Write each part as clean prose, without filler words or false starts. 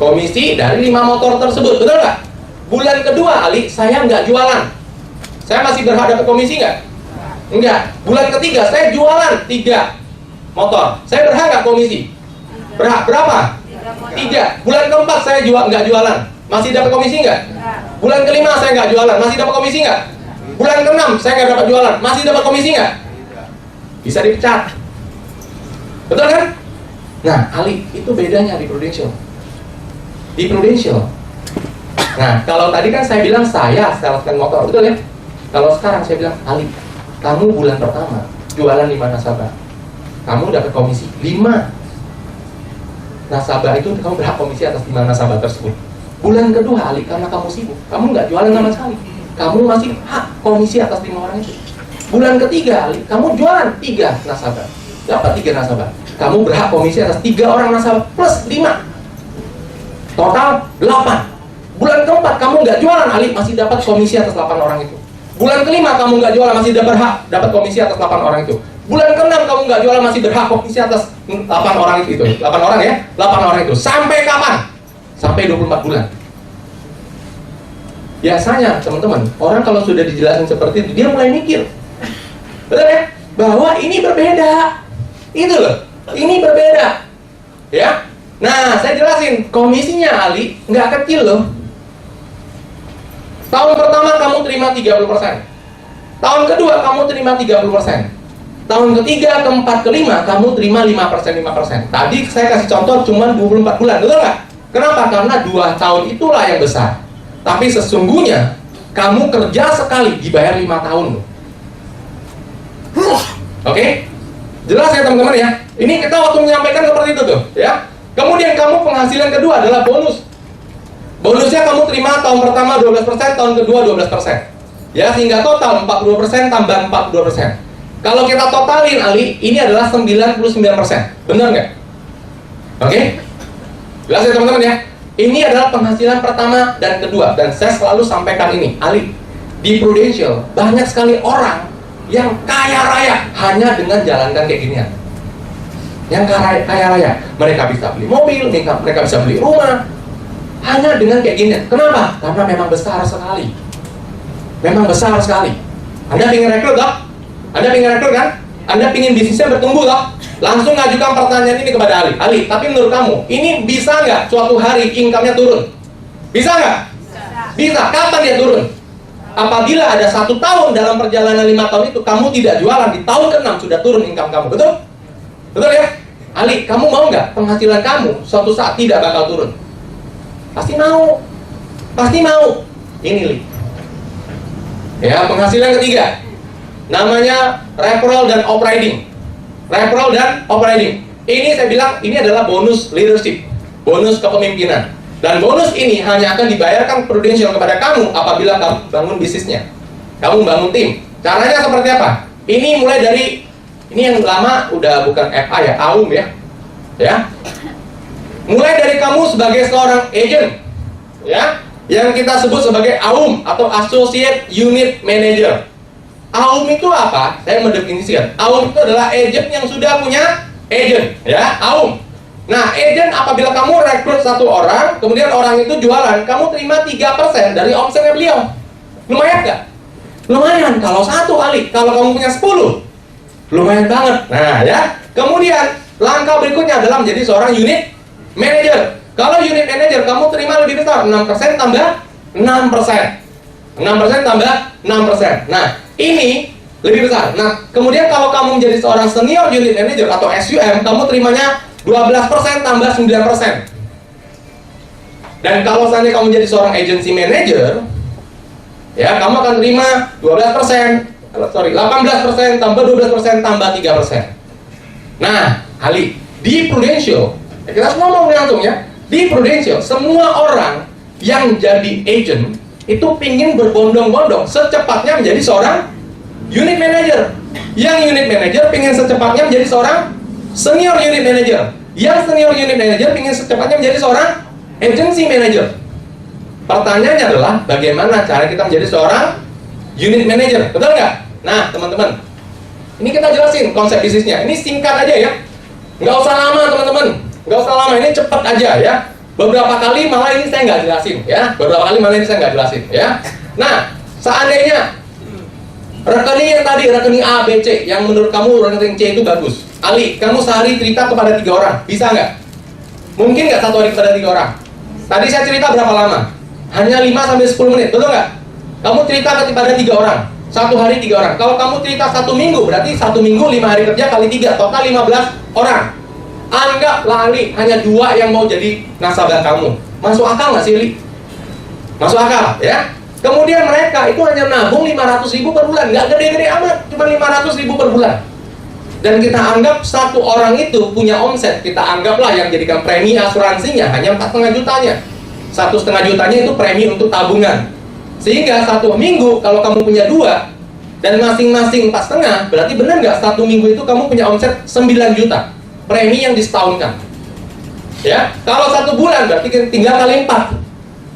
komisi dari 5 motor tersebut, betul nggak? Bulan kedua, Ali, saya nggak jualan. Saya masih berhak dapat komisi nggak? Enggak. Bulan ketiga, saya jualan 3 motor. Saya berhak nggak komisi? Berhak. Berapa? 3. Bulan keempat, saya nggak jualan. Masih dapat komisi nggak? Bulan kelima, saya nggak jualan. Masih dapat komisi nggak? Bulan keenam, saya nggak dapat jualan. Masih dapat komisi nggak? Bisa dipecat. Betul kan? Nah, Ali, itu bedanya di Prudential. Di Prudential. Nah, kalau tadi kan saya bilang saya salesman motor, betul ya? Kalau sekarang saya bilang, Ali, kamu bulan pertama jualan 5 nasabah, kamu dapat komisi 5 nasabah, itu kamu berhak komisi atas 5 nasabah tersebut. Bulan kedua, Ali, karena kamu sibuk, kamu nggak jualan sama sekali, kamu masih hak komisi atas 5 orang itu. Bulan ketiga, Ali, kamu jualan 3 nasabah, dapat 3 nasabah, kamu berhak komisi atas 3 orang nasabah plus 5, total 8. Bulan keempat, kamu nggak jualan, Ali, masih dapat komisi atas 8 orang itu. Bulan kelima, kamu nggak jualan, masih berhak dapat komisi atas 8 orang itu. Bulan keenam, kamu nggak jualan, masih berhak komisi atas 8 orang itu. 8 orang ya, 8 orang itu. Sampai kapan? Sampai 24 bulan. Biasanya, teman-teman, orang kalau sudah dijelasin seperti itu, dia mulai mikir. Betul ya? Bahwa ini berbeda. Itu loh, ini berbeda. Ya? Nah, saya jelasin, komisinya, Ali, nggak kecil loh. Tahun pertama kamu terima 30%. Tahun kedua kamu terima 30%. Tahun ketiga, keempat, kelima kamu terima 5%. Tadi saya kasih contoh cuma 24 bulan, betul nggak? Kenapa? Karena 2 tahun itulah yang besar. Tapi sesungguhnya kamu kerja sekali dibayar 5 tahun. Oke? Jelas ya teman-teman ya? Ini kita waktu menyampaikan seperti itu tuh, ya. Kemudian kamu penghasilan kedua adalah bonus. Bonusnya kamu terima tahun pertama 12%, tahun kedua 12%. Ya, sehingga total 40% tambah 42%. Kalau kita totalin, Ali, ini adalah 99%. Benar nggak? Oke? Jelas ya teman-teman ya? Ini adalah penghasilan pertama dan kedua. Dan saya selalu sampaikan ini, Ali, di Prudential banyak sekali orang yang kaya raya hanya dengan jalankan kayak ginian. Yang kaya raya, mereka bisa beli mobil, mereka bisa beli rumah, hanya dengan kayak gini. Kenapa? Karena memang besar sekali. Memang besar sekali. Anda ingin rekrut toh? Anda ingin rekrut kan? Anda ingin bisnisnya bertumbuh toh? Langsung ngajukan pertanyaan ini kepada Ali. Ali, tapi menurut kamu, ini bisa nggak suatu hari income-nya turun? Bisa nggak? Bisa. Kapan dia turun? Apabila ada 1 tahun dalam perjalanan 5 tahun itu kamu tidak jualan, di tahun ke-6 sudah turun income kamu. Betul? Betul ya? Ali, kamu mau nggak penghasilan kamu suatu saat tidak bakal turun? Pasti mau. Pasti mau. Ini, Li. Ya, penghasilan ketiga. Namanya referral dan operating. Referral dan operating. Ini saya bilang, ini adalah bonus leadership. Bonus kepemimpinan. Dan bonus ini hanya akan dibayarkan Prudential kepada kamu apabila kamu bangun bisnisnya. Kamu bangun tim. Caranya seperti apa? Ini mulai dari, ini yang lama udah bukan FA ya, AUM ya. Ya. Mulai dari kamu sebagai seorang agent, ya, yang kita sebut sebagai AUM atau Associate Unit Manager. AUM itu apa? Saya mendefinisikan. AUM itu adalah agent yang sudah punya agent, ya, AUM. Nah, agent apabila kamu rekrut 1 orang, kemudian orang itu jualan, kamu terima 3% dari omsetnya beliau. Lumayan nggak? Lumayan. Kalau 1 kali, kalau kamu punya 10, lumayan banget. Nah, ya. Kemudian langkah berikutnya adalah menjadi seorang unit manager. Kalau unit manager kamu terima lebih besar, 6% tambah 6%. 6% tambah 6%. Nah, ini lebih besar. Nah, kemudian kalau kamu menjadi seorang senior unit manager atau SUM, kamu terimanya 12% tambah 9%. Dan kalau seandainya kamu menjadi seorang agency manager, ya, kamu akan terima 18% tambah 12% tambah 3%. Nah, Ali, di Prudential, kita ngomong langsung ya, di Prudential, semua orang yang jadi agent itu pingin berbondong-bondong secepatnya menjadi seorang unit manager. Yang unit manager pingin secepatnya menjadi seorang senior unit manager. Yang senior unit manager pingin secepatnya menjadi seorang agency manager. Pertanyaannya adalah bagaimana cara kita menjadi seorang unit manager, betul nggak? Nah, teman-teman, ini kita jelasin konsep bisnisnya. Ini singkat aja ya, nggak usah lama teman-teman, nggak usah lama. Ini cepat aja ya. Beberapa kali malah ini saya nggak jelasin ya. Ya. Nah, seandainya rekening yang tadi, rekening A, B, C, yang menurut kamu rekening C itu bagus. Ali, kamu sehari cerita kepada 3 orang, bisa nggak? Mungkin nggak satu hari kepada 3 orang? Tadi saya cerita berapa lama? Hanya 5-10 menit, betul nggak? Kamu cerita kepada 3 orang, satu hari 3 orang. Kalau kamu cerita 1 minggu, berarti 1 minggu 5 hari kerja kali 3, total 15 orang. Anggaplah Ali, hanya 2 yang mau jadi nasabah kamu. Masuk akal nggak sih, Li? Masuk akal, ya? Kemudian mereka itu hanya nabung 500.000 per bulan, nggak gede-gede amat, cuma 500.000 per bulan. Dan kita anggap satu orang itu punya omset, kita anggaplah yang jadikan premi asuransinya hanya 4,5 jutanya. 1,5 jutanya itu premi untuk tabungan. Sehingga 1 minggu kalau kamu punya 2 dan masing-masing 4,5, berarti benar nggak 1 minggu itu kamu punya omset 9 juta premi yang disetahunkan. Ya, kalau 1 bulan berarti tinggal kali 4,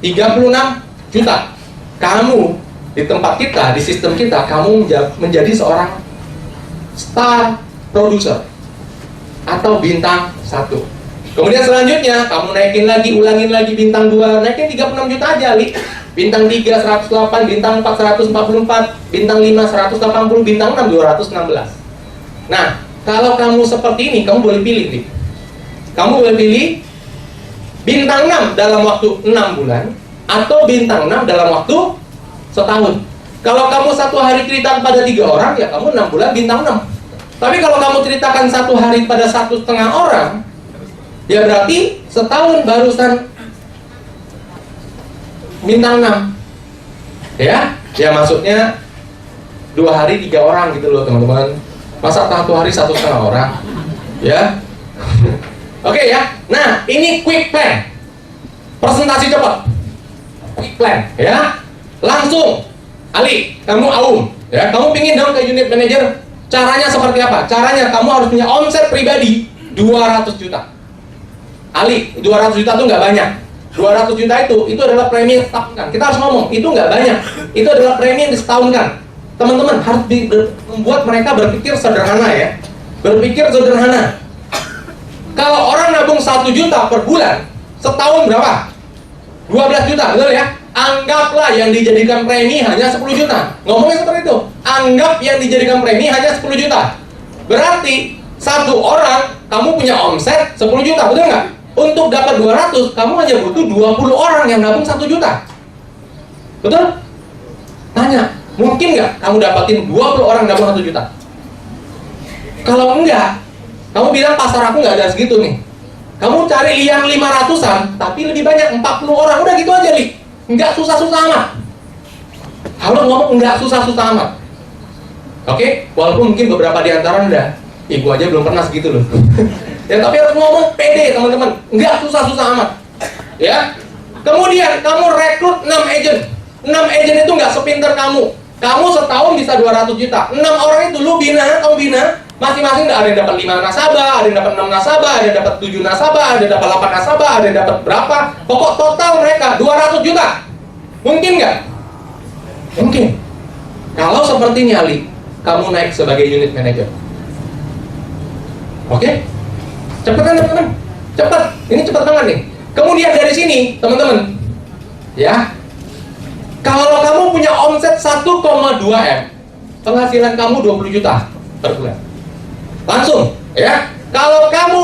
36 juta. Kamu di tempat kita, di sistem kita, kamu menjadi seorang star producer atau bintang 1. Kemudian selanjutnya kamu naikin lagi, ulangin lagi bintang 2, naikin 36 juta aja, Li. Bintang 3 108, bintang 4 144, bintang 5 180, bintang 6 216. Nah, kalau kamu seperti ini, kamu boleh pilih, Li. Kamu boleh pilih bintang 6 dalam waktu 6 bulan atau bintang 6 dalam waktu setahun. Kalau kamu satu hari cerita pada 3 orang, ya kamu 6 bulan bintang 6. Tapi kalau kamu ceritakan satu hari pada 1,5 orang, ya berarti setahun barusan bintang 6. Ya maksudnya 2 hari 3 orang gitu loh teman-teman. Masa satu hari 1,5 orang, ya. Oke ya. Nah ini quick plan, presentasi cepat. Quick plan, ya. Langsung, Ali, kamu Aum, ya. Kamu pingin dong ke unit manager. Caranya seperti apa? Caranya kamu harus punya omset pribadi 200 juta. Ali, 200 juta itu nggak banyak. 200 juta itu adalah premi yang disetahunkan. Kita harus ngomong, itu nggak banyak. Itu adalah premi yang disetahunkan. Teman-teman harus membuat mereka berpikir sederhana ya. Berpikir sederhana. Kalau orang nabung 1 juta per bulan, setahun berapa? 12 juta, betul ya? Anggaplah yang dijadikan premi hanya 10 juta. Ngomongnya seperti itu. Anggap yang dijadikan premi hanya 10 juta. Berarti satu orang kamu punya omset 10 juta, betul nggak? Untuk dapat 200, kamu hanya butuh 20 orang yang nabung 1 juta. Betul? Tanya, mungkin nggak kamu dapatin 20 orang nabung 1 juta? Kalau enggak, kamu bilang pasar aku nggak ada segitu nih. Kamu cari yang 500-an, tapi lebih banyak 40 orang. Udah gitu aja, Li. Nggak susah-susah amat. Harus ngomong nggak susah-susah amat. Oke? Walaupun mungkin beberapa di antara Anda, ibu aja belum pernah segitu loh. Ya, tapi harus ngomong pede, teman-teman. Nggak susah-susah amat. Ya. Kemudian, kamu rekrut 6 agent. 6 agent itu nggak sepinter kamu. Kamu setahun bisa 200 juta. 6 orang itu lu bina, kamu bina. Masing-masing ada yang dapat 5 nasabah, ada yang dapat 6 nasabah, ada yang dapat 7 nasabah, ada yang dapat 8 nasabah, ada yang dapat berapa. Pokok total mereka 200 juta. Mungkin nggak? Mungkin. Kalau seperti ini, Ali, kamu naik sebagai unit manager. Oke? Cepetan, teman-teman. Cepat. Ini cepat banget nih. Kemudian dari sini, teman-teman. Ya. Kalau kamu punya omset 1,2 M, penghasilan kamu 20 juta per bulan. Langsung, ya. Kalau kamu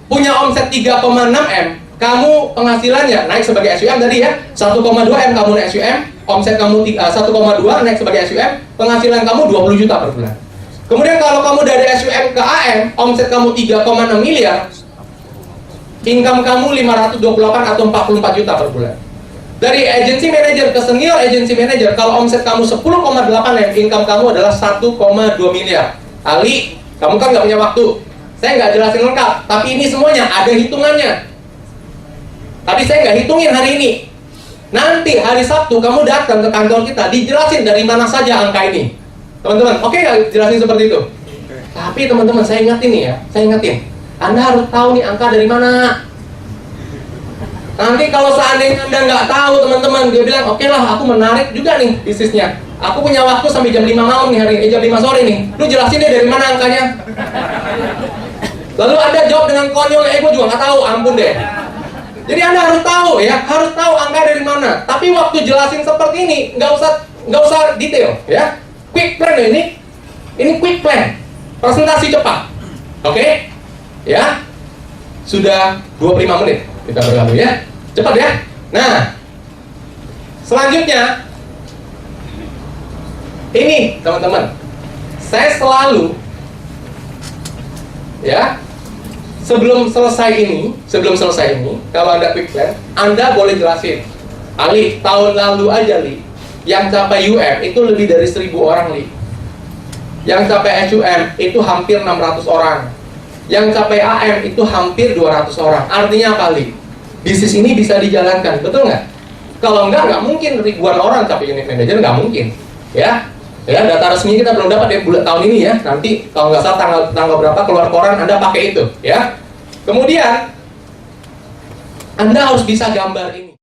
punya omset 3,6 M, kamu penghasilannya naik sebagai SUM tadi ya. 1,2 M kamu naik SUM, omset kamu 1,2 naik sebagai SUM, penghasilan kamu 20 juta per bulan. Kemudian kalau kamu dari SUM ke AM, omset kamu 3,6 miliar, income kamu 528 atau 44 juta per bulan. Dari agency manager ke senior agency manager, kalau omset kamu 10,8 M, income kamu adalah 1,2 miliar. Ali, kamu kan nggak punya waktu, saya nggak jelasin lengkap, tapi ini semuanya ada hitungannya. Tapi saya nggak hitungin hari ini. Nanti hari Sabtu kamu datang ke kantor kita, dijelasin dari mana saja angka ini. Teman-teman, oke nggak jelasin seperti itu? Tapi teman-teman, saya ingatin nih ya, saya ingatin. Anda harus tahu nih angka dari mana. Nanti kalau seandainya Anda nggak tahu, teman-teman, dia bilang, oke lah, aku menarik juga nih bisnisnya. Aku punya waktu sampai jam 5 malam nih hari ini, jam 5 sore nih. Lu jelasin deh dari mana angkanya. Lalu Anda jawab dengan konyol, gue juga nggak tahu, ampun deh. Jadi Anda harus tahu ya, harus tahu angka dari mana. Tapi waktu jelasin seperti ini, nggak usah detail ya. Quick plan ini quick plan, presentasi cepat. Oke? Ya, sudah 25 menit kita berlalu ya, cepat ya. Nah, selanjutnya ini teman-teman, saya selalu ya, sebelum selesai ini, kalau Anda quick plan, Anda boleh jelasin, Ali, tahun lalu aja, Li, yang capai UM itu lebih dari 1.000 orang, Li. Yang capai HUM itu hampir 600 orang. Yang capai AM itu hampir 200 orang. Artinya apa, Li? Bisnis ini bisa dijalankan, betul nggak? Kalau nggak mungkin ribuan orang capai unit manager, nggak mungkin. Ya, data resmi kita belum dapat ya bulan tahun ini ya. Nanti kalau nggak salah tanggal berapa keluar koran, Anda pakai itu ya. Kemudian Anda harus bisa gambar ini.